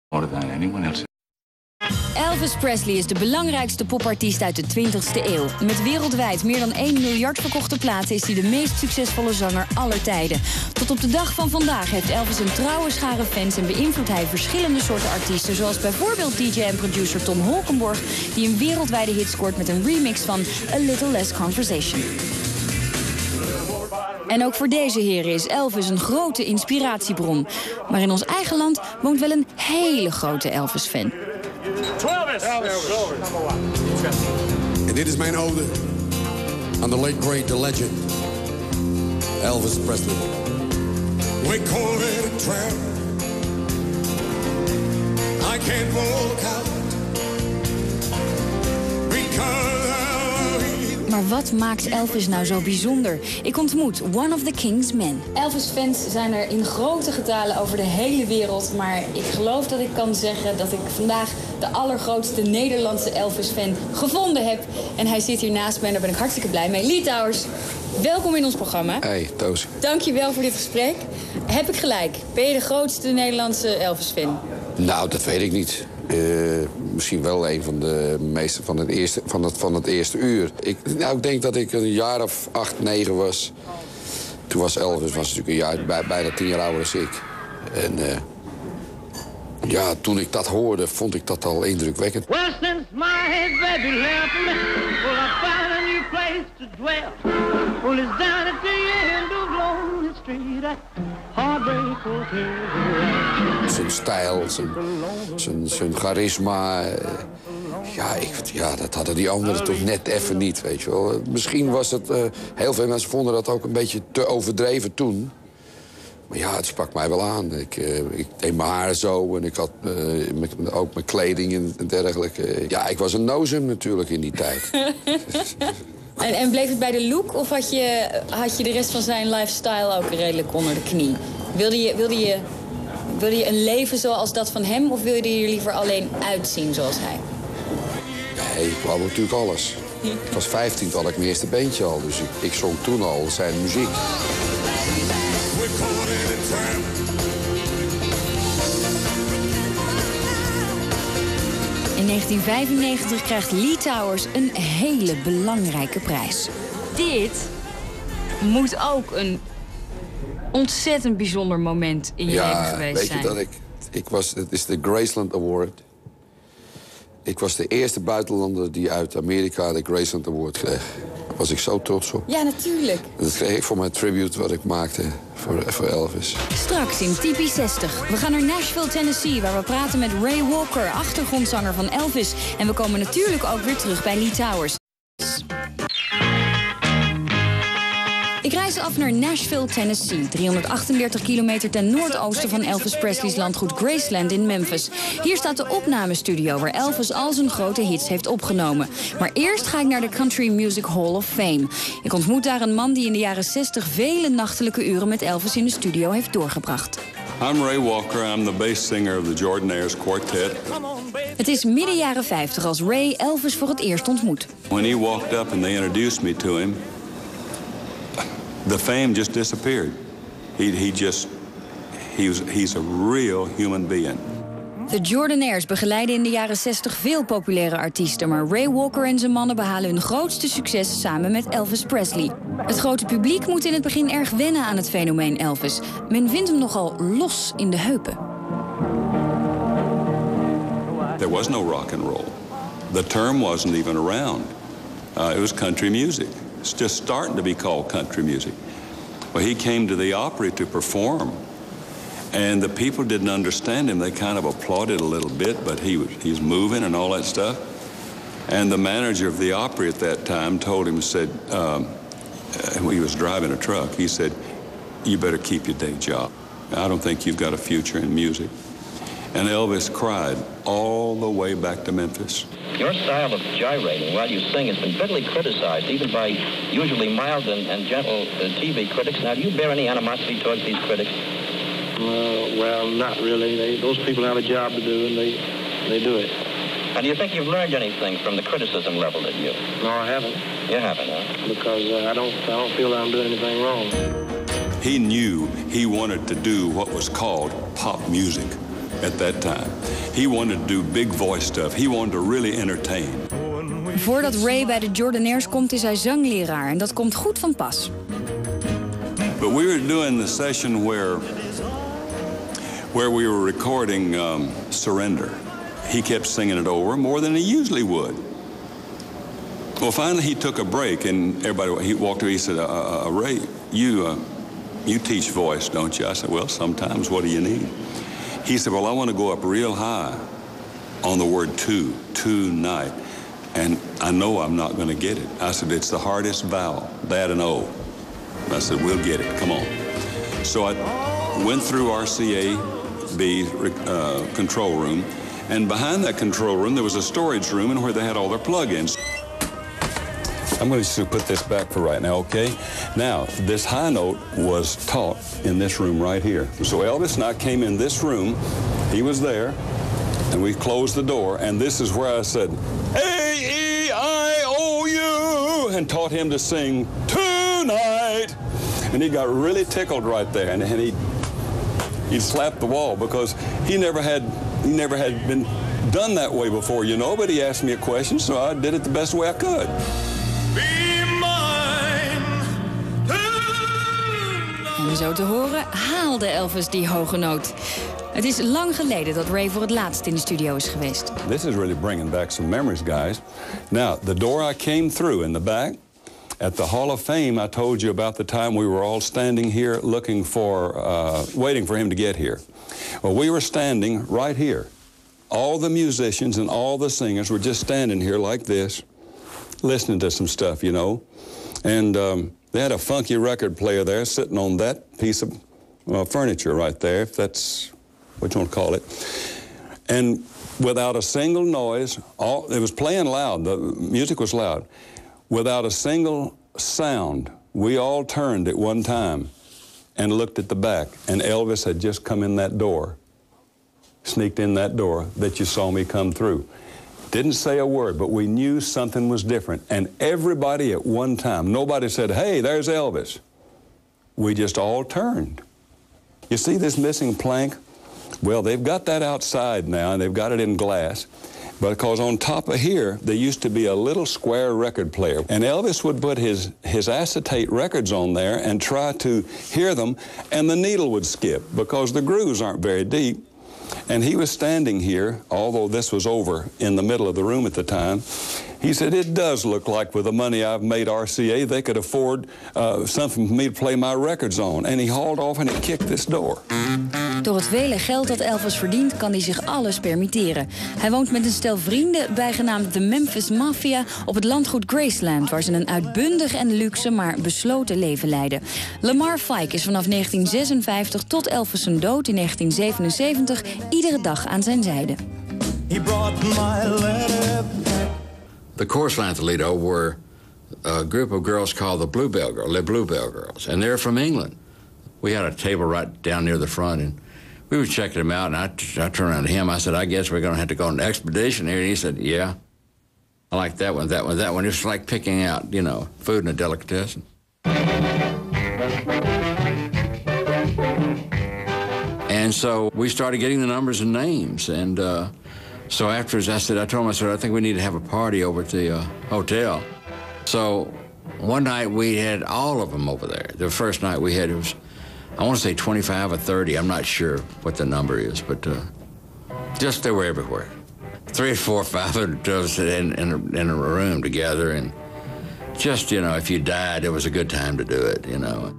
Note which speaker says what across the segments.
Speaker 1: more than anyone else.
Speaker 2: Elvis Presley is de belangrijkste popartiest uit de 20e eeuw. Met wereldwijd meer dan 1 miljard verkochte platen is hij de meest succesvolle zanger aller tijden. Tot op de dag van vandaag heeft Elvis een trouwe schare fans en beïnvloedt hij verschillende soorten artiesten, zoals bijvoorbeeld DJ en producer Tom Holkenborg, die een wereldwijde hit scoort met een remix van A Little Less Conversation. En ook voor deze heren is Elvis een grote inspiratiebron. Maar in ons eigen land woont wel een hele grote Elvis-fan.
Speaker 3: En dit is mijn ode aan de late great, the legend, Elvis Presley. We call it a trap. I can't walk out because
Speaker 2: Maar wat maakt Elvis nou zo bijzonder? Ik ontmoet one of the King's men. Elvis-fans zijn er in grote getalen over de hele wereld. Maar ik geloof dat ik kan zeggen dat ik vandaag de allergrootste Nederlandse Elvis-fan gevonden heb. En hij zit hier naast mij en daar ben ik hartstikke blij mee. Lee Towers, welkom in ons programma.
Speaker 4: Hey, Toos.
Speaker 2: Dank je wel voor dit gesprek. Heb ik gelijk? Ben je de grootste Nederlandse Elvis-fan?
Speaker 4: Nou, dat weet ik niet. Misschien wel een van de meeste van het eerste uur. Ik denk dat ik een jaar of 8, 9 was. Toen was Elvis natuurlijk een jaar, bijna 10 jaar ouder dan ik. En ja, toen ik dat hoorde, vond ik dat al indrukwekkend.
Speaker 5: Well, since my head baby left me, well, I found a new place to dwell. Well, it's down at the end of Lonely Street at Heartbreak Hotel.
Speaker 4: Zijn stijl, zijn charisma. Ja, dat hadden die anderen toch net even niet, weet je wel. Misschien was het... heel veel mensen vonden dat ook een beetje te overdreven toen. Maar ja, het sprak mij wel aan. Ik deed mijn haar zo en ik had ook mijn kleding en dergelijke. Ja, ik was een nozem natuurlijk in die tijd.
Speaker 2: En bleef het bij de look of had je de rest van zijn lifestyle ook redelijk onder de knie? Wilde je een leven zoals dat van hem of wilde je er liever alleen uitzien zoals hij?
Speaker 4: Nee, ik wou natuurlijk alles. Ik was 15, toen had ik mijn eerste beentje al. Dus ik zong toen al zijn muziek.
Speaker 2: In 1995 krijgt Lee Towers een hele belangrijke prijs. Dit moet ook een ontzettend bijzonder moment in je leven geweest zijn.
Speaker 4: Ja, weet je dat het is de Graceland Award. Ik was de eerste buitenlander die uit Amerika de Graceland Award kreeg. Daar was ik zo trots op.
Speaker 2: Ja, natuurlijk.
Speaker 4: Dat kreeg ik voor mijn tribute wat ik maakte voor Elvis.
Speaker 2: Straks in Typisch 60. We gaan naar Nashville, Tennessee, waar we praten met Ray Walker, achtergrondzanger van Elvis. En we komen natuurlijk ook weer terug bij Lee Towers. Ik reis af naar Nashville, Tennessee, 338 kilometer ten noordoosten van Elvis Presley's landgoed Graceland in Memphis. Hier staat de opnamestudio waar Elvis al zijn grote hits heeft opgenomen. Maar eerst ga ik naar de Country Music Hall of Fame. Ik ontmoet daar een man die in de jaren 60 vele nachtelijke uren met Elvis in de studio heeft doorgebracht.
Speaker 6: I'm Ray Walker, I'm the bass singer of the Jordanaires Quartet.
Speaker 2: Het is midden jaren 50 als Ray Elvis voor het eerst ontmoet.
Speaker 6: When he walked up and they introduced me to him, the fame just disappeared. He's a real human being.
Speaker 2: De Jordanaires begeleiden in de jaren 60 veel populaire artiesten, maar Ray Walker en zijn mannen behalen hun grootste succes samen met Elvis Presley. Het grote publiek moet in het begin erg wennen aan het fenomeen Elvis. Men vindt hem nogal los in de heupen.
Speaker 6: There was no rock and roll. The term wasn't even around. It was country music. It's just starting to be called country music. Well, he came to the Opry to perform, and the people didn't understand him. They kind of applauded a little bit, but he was moving and all that stuff. And the manager of the Opry at that time told him, said, he was driving a truck, he said, "You better keep your day job. I don't think you've got a future in music." And Elvis cried all the way back to Memphis.
Speaker 7: Your style of gyrating while you sing has been bitterly criticized, even by usually mild and gentle TV critics. Now, do you bear any animosity towards these critics?
Speaker 8: Well, not really. Those people have a job to do, and they do it.
Speaker 7: And do you think you've learned anything from the criticism leveled at you?
Speaker 8: No, I haven't.
Speaker 7: You haven't, huh?
Speaker 8: Because I don't feel that I'm doing anything wrong.
Speaker 6: He knew he wanted to do what was called pop music. at that time. He wanted to do big voice stuff. He wanted to really entertain.
Speaker 2: Voordat Ray bij de Jordanaires komt, is hij zangleraar. En dat komt goed van pas.
Speaker 6: But we were doing the session where we were recording Surrender. He kept singing it over more than he usually would. Well, finally he took a break, and he walked away. He said, Ray, you teach voice, don't you? I said, well, sometimes. What do you need? He said, well, I want to go up real high on the word tonight. And I know I'm not going to get it. I said, it's the hardest vowel, that and O. I said, we'll get it, come on. So I went through RCA-B control room, and behind that control room there was a storage room and where they had all their plug-ins. I'm going to put this back for right now, okay? Now, this high note was taught in this room right here. So Elvis and I came in this room, he was there, and we closed the door, and this is where I said, A-E-I-O-U, and taught him to sing tonight. And he got really tickled right there, and he'd slap the wall because he never had been done that way before, you know, but he asked me a question, so I did it the best way I could.
Speaker 2: En zo te horen haalde Elvis die hoge noot. Het is lang geleden dat Ray voor het laatst in de studio is geweest.
Speaker 6: This is really bringing back some memories, guys. Now, the door I came through in the back, at the Hall of Fame, I told you about the time we were all standing here looking for, waiting for him to get here. Well, we were standing right here. All the musicians and all the singers were just standing here like this, listening to some stuff, you know. And they had a funky record player there sitting on that piece of furniture right there, if that's what you want to call it. And without a single noise, it was playing loud, the music was loud. Without a single sound, we all turned at one time and looked at the back, and Elvis had just come in that door, sneaked in that door that you saw me come through. Didn't say a word, but we knew something was different. And everybody at one time, nobody said, hey, there's Elvis. We just all turned. You see this missing plank? Well, they've got that outside now, and they've got it in glass. Because on top of here, there used to be a little square record player. And Elvis would put his acetate records on there and try to hear them, and the needle would skip because the grooves aren't very deep. And he was standing here, although this was over in the middle of the room at the time. He said, it does look like with the money I've made RCA, they could afford something for me to play my records on. And he hauled off and he kicked this door.
Speaker 2: Door het vele geld dat Elvis verdient, kan hij zich alles permitteren. Hij woont met een stel vrienden, bijgenaamd de Memphis Mafia, op het landgoed Graceland, waar ze een uitbundig en luxe, maar besloten leven leiden. Lamar Fike is vanaf 1956 tot Elvis zijn dood in 1977 iedere dag aan zijn zijde.
Speaker 4: The chorus line at Toledo were a group of girls called the Bluebell Girls, and they're from England. We had a table right down near the front, and we were checking them out, and I turned around to him. I said, I guess we're going to have to go on an expedition here. And he said, yeah. I like that one, that one, that one. It was like picking out, you know, food in a delicatessen. And so we started getting the numbers and names, and so afterwards I told him, I think we need to have a party over at the hotel. So one night we had all of them over there. The first night we had, it was, I want to say 25 or 30. I'm not sure what the number is, but just they were everywhere. 300 or 400 or 500 of us in a room together, and just, you know, if you died, it was a good time to do it, you know.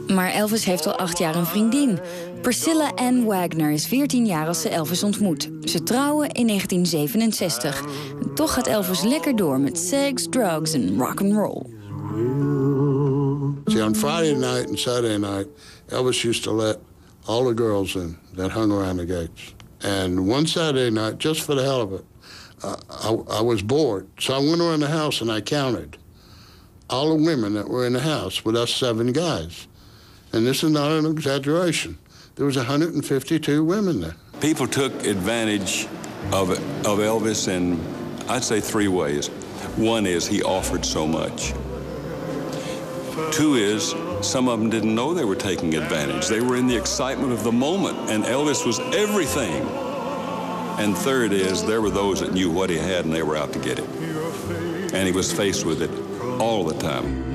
Speaker 2: Maar Elvis heeft al 8 jaar een vriendin. Priscilla Ann Wagner is 14 jaar als ze Elvis ontmoet. Ze trouwen in 1967. En toch gaat Elvis lekker door met sex, drugs en rock'n'roll.
Speaker 1: See, on Friday night and Saturday night, Elvis used to let all the girls in that hung around the gates. And one Saturday night, just for the hell of it, I was bored. So I went around the house and I counted all the women that were in the house with us 7 guys. And this is not an exaggeration. There was 152 women there.
Speaker 6: People took advantage of Elvis in, I'd say, 3 ways. One is he offered so much. 2 is Some of them didn't know they were taking advantage. They were in the excitement of the moment, and Elvis was everything. And third is, there were those that knew what he had, and they were out to get it. And he was faced with it all the time.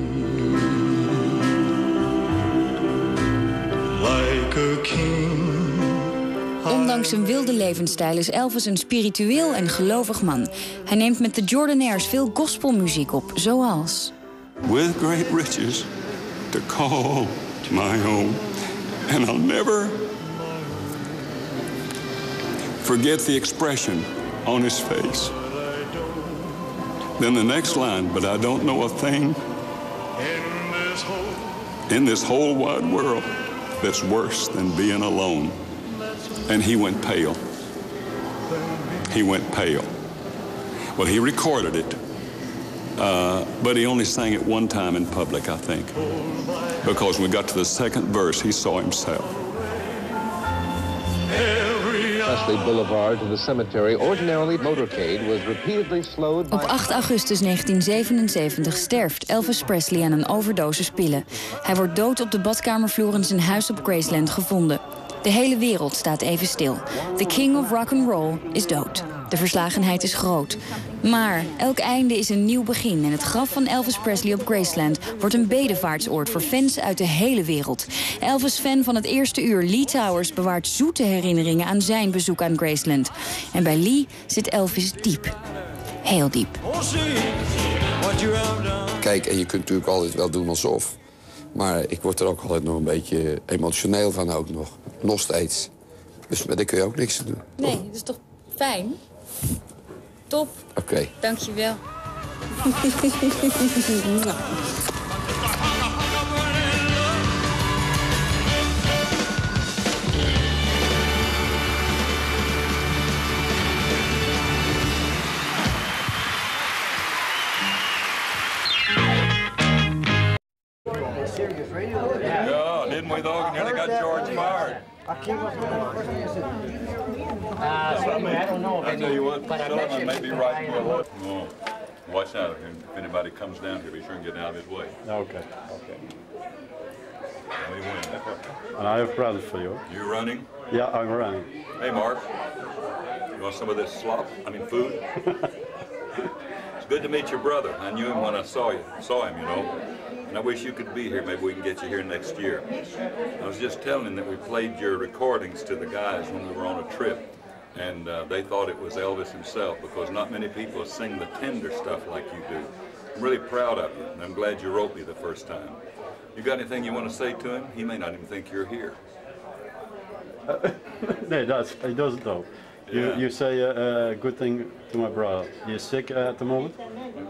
Speaker 9: Like a king.
Speaker 2: Ondanks zijn wilde levensstijl is Elvis een spiritueel en gelovig man. Hij neemt met de Jordanaires veel gospelmuziek op, zoals...
Speaker 6: With great riches to call my own, and I'll never forget the expression on his face. Then the next line, but I don't know a thing in this whole wide world that's worse than being alone. And he went pale. He went pale. Well, he recorded it, but he only sang it one time in public, I think. Because when we got to the second verse, he saw himself.
Speaker 10: Presley Boulevard to the cemetery, ordinarily motorcade, was repeatedly slowed by...
Speaker 2: Op 8 augustus 1977 sterft Elvis Presley aan een overdosis pillen. Hij wordt dood op de badkamervloer in zijn huis op Graceland gevonden. De hele wereld staat even stil. The king of rock and roll is dood. De verslagenheid is groot. Maar elk einde is een nieuw begin en het graf van Elvis Presley op Graceland wordt een bedevaartsoord voor fans uit de hele wereld. Elvis-fan van het eerste uur, Lee Towers, bewaart zoete herinneringen aan zijn bezoek aan Graceland. En bij Lee zit Elvis diep. Heel diep.
Speaker 4: Kijk, en je kunt natuurlijk altijd wel doen alsof. Maar ik word er ook altijd nog een beetje emotioneel van ook nog. Nog steeds. Dus daar kun je ook niks aan doen.
Speaker 2: Nee, dat is toch fijn? Top.
Speaker 4: Oké.
Speaker 2: Dankjewel.
Speaker 6: Yeah, didn't we though? Nearly got George fired.
Speaker 8: I don't know.
Speaker 6: I tell you what, someone may be right for a lot. Oh, watch out if anybody comes down here. Be sure and get out of his way.
Speaker 11: Okay.
Speaker 6: We win.
Speaker 11: And I have plans for you.
Speaker 6: You running?
Speaker 11: Yeah, I'm running.
Speaker 6: Hey, Mark. You want some of this slop? I mean, food? It's good to meet your brother. I knew him when I saw him, you know. And I wish you could be here. Maybe we can get you here next year. I was just telling him that we played your recordings to the guys when we were on a trip. And they thought it was Elvis himself because not many people sing the tender stuff like you do. I'm really proud of you, and I'm glad you wrote me the first time. You got anything you want to say to him? He may not even think you're here.
Speaker 11: No, he doesn't know.
Speaker 6: Yeah.
Speaker 11: You say a good thing to my brother. He's sick at the moment.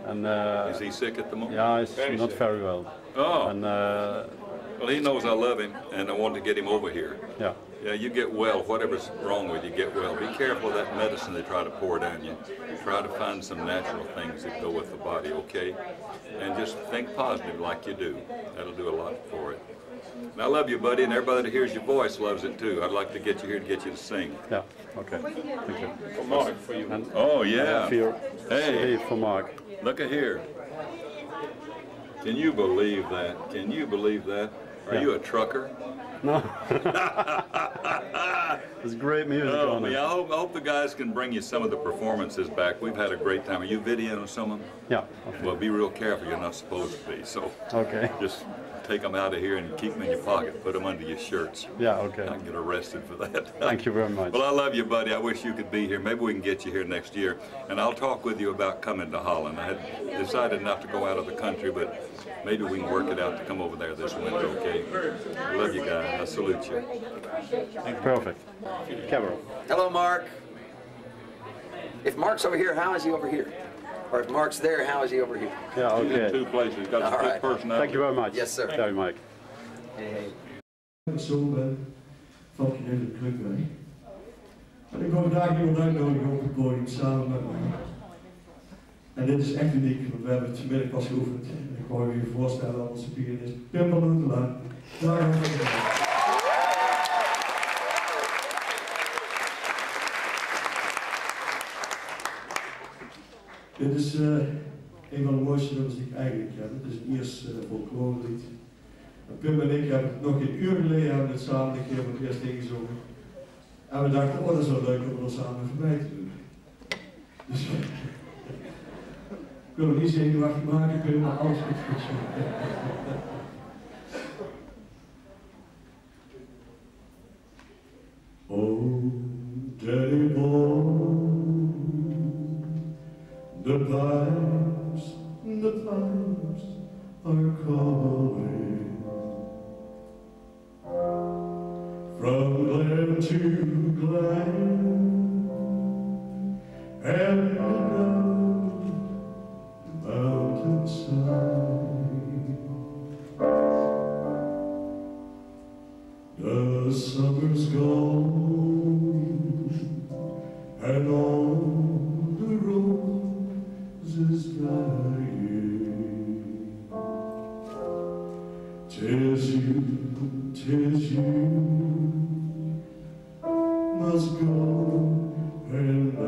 Speaker 11: And,
Speaker 6: is he sick at the moment?
Speaker 11: Yeah, he's not very well.
Speaker 6: Oh.
Speaker 11: And,
Speaker 6: well, he knows I love him, and I wanted to get him over here.
Speaker 11: Yeah.
Speaker 6: Yeah, you get well. Whatever's wrong with you, get well. Be careful of that medicine they try to pour down you. Try to find some natural things that go with the body, okay? And just think positive like you do. That'll do a lot for it. And I love you, buddy, and everybody that hears your voice loves it too. I'd like to get you here to get you to sing.
Speaker 11: Yeah, okay. Thank you.
Speaker 6: For Mark, for you. Oh, yeah. Hey,
Speaker 11: for Mark.
Speaker 6: Look at here. Can you believe that? Can you believe that? Are you a trucker?
Speaker 11: No. There's great music on it.
Speaker 6: Yeah, I hope the guys can bring you some of the performances back. We've had a great time. Are you videoing some of them?
Speaker 11: Yeah. Okay.
Speaker 6: Well, be real careful. You're not supposed to be. So
Speaker 11: okay.
Speaker 6: Just take them out of here and keep them in your pocket. Put them under your shirts.
Speaker 11: Yeah, okay.
Speaker 6: I can get arrested for that.
Speaker 11: Thank you very much.
Speaker 6: Well, I love you, buddy. I wish you could be here. Maybe we can get you here next year. And I'll talk with you about coming to Holland. I had decided not to go out of the country, but maybe we can work it out to come over there this winter, okay? I love you, guys. I salute you.
Speaker 11: Perfect. Cameron.
Speaker 12: Hello, Mark. If Mark's over here, how is he over here? Or if Mark's there, how is he over here?
Speaker 11: Yeah, okay.
Speaker 6: He's in two places. Got a split personality.
Speaker 11: Thank you very much.
Speaker 12: Yes, sir.
Speaker 11: Sorry, Mike.
Speaker 12: Hey.
Speaker 13: Zo val ik in de club mee. En ik wou vandaag iemand uitnodigen op het podium samen met mij. En dit is echt uniek, want we hebben het vanmiddag pas geoefend. Ik wou je voorstellen aan onze pianist Pim van Huntelaar. Dit is een van de mooiste nummers die ik eigenlijk heb. Het is het eerste folklore lied. Pim en ik hebben nog geen uur geleden hebben het samen een keer voor het eerst ingezongen. En we dachten, oh dat is wel leuk om dat samen voorbij te doen. Dus ik wil nog niet zenuwachtig maken, Pim, maar alles goed zo. Oh, Daddy boy, the pipes are calling. From glen to glen and down the mountainside, the summer's gone and all the roses dying. 'Tis you must go and I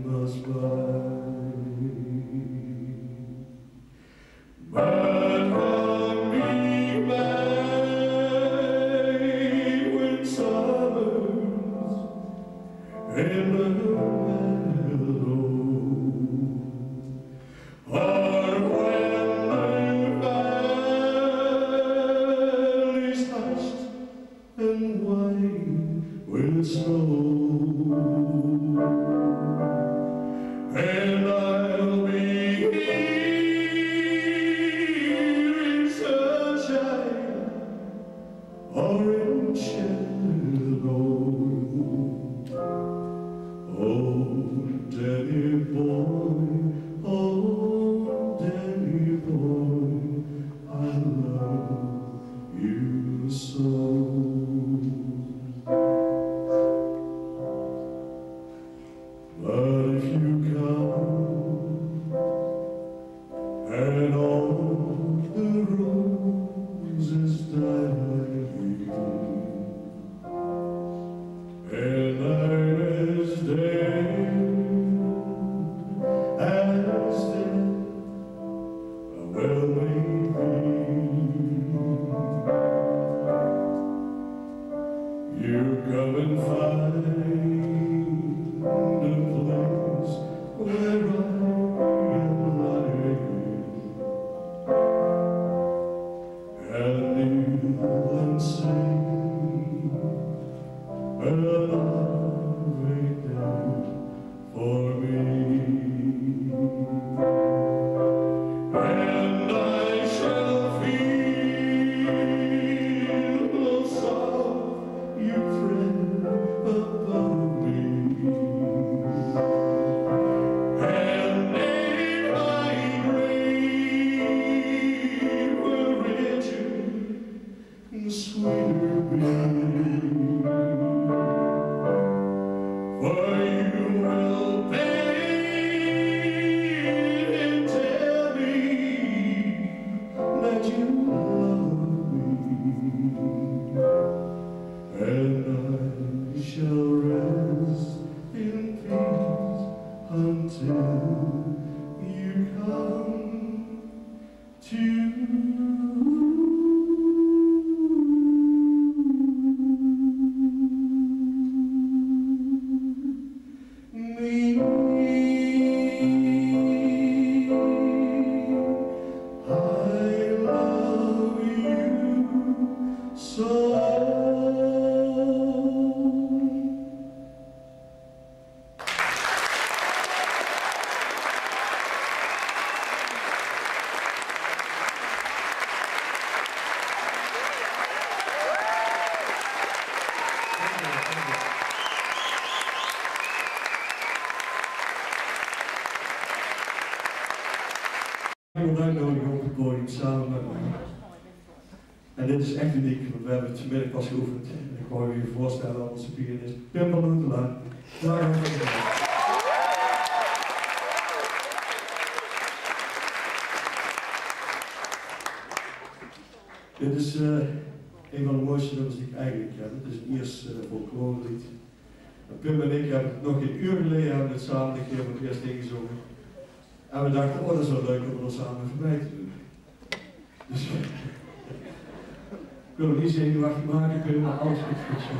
Speaker 13: must buy. But from me back when summer's in the meadow, or when the valley's hushed and white with snow, and I'll be here in sunshine or in shadow. Oh, Daddy boy, oh, Daddy boy, I love you so. But if you come and all the roses die, and night is day, as dead, well maybe you come and find a place where I am lying, and kneel and sing a loving day for me, and I shall feel soft you tread above me, and if my grave were richer and sweeter be, for you will bid and tell me that you love me, and I shall rest in peace until you come to me. I love you so. Ik wil uitnodigen op het podium samen met mij. En dit is echt uniek, want we hebben het vanmiddag pas geoefend. Ik wou je voorstellen aan onze pianist Pim van Hoentelaar. Dit is een van de mooiste nummers die ik eigenlijk ken. Het is een Iers folklorelied. Pim en ik hebben het nog geen uur geleden hebben het samen een keer voor het eerst ingezongen. En we dachten, oh dat is wel leuk om dat samen voorbij te doen. Dus Ik wil het niet zenuwachtig maken, ik wil maar alles goed fixen.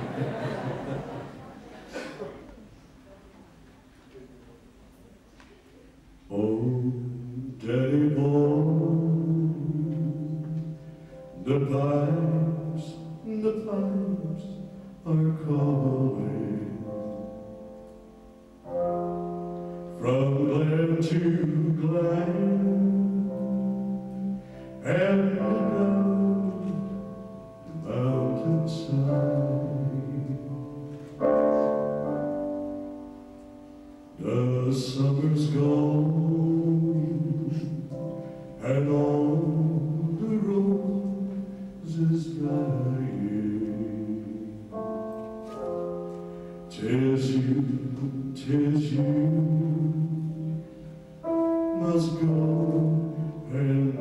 Speaker 13: Oh, Daddy boy, the pipes are calling. From glen to glen, and down the mountainside. The summer's gone, and all the roses dying. 'Tis you must go, and I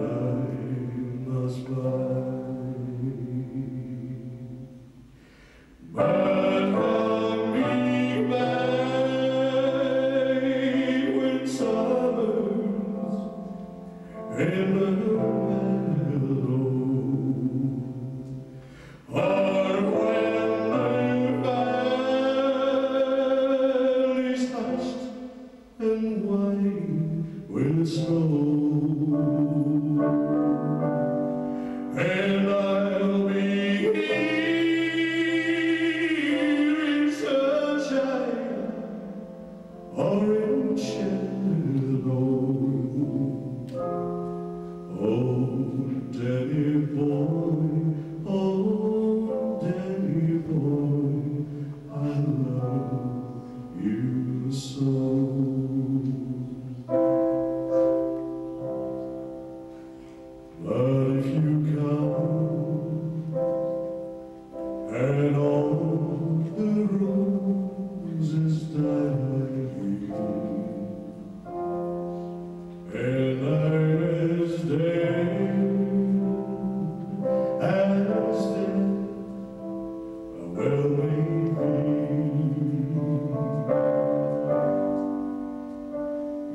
Speaker 13: must buy. But come me back when summer's in the meadow, or when the valley's hushed and white with snow. And I'll be here in sunshine or in shadow. Oh, Daddy boy, I love you so. But if you come and all the roses dying, and night is dead, well maybe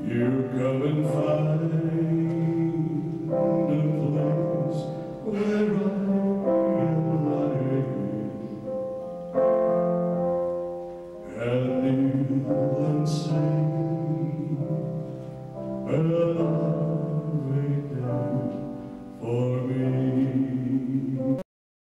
Speaker 13: you come and find a place where I am lying, and kneel and sing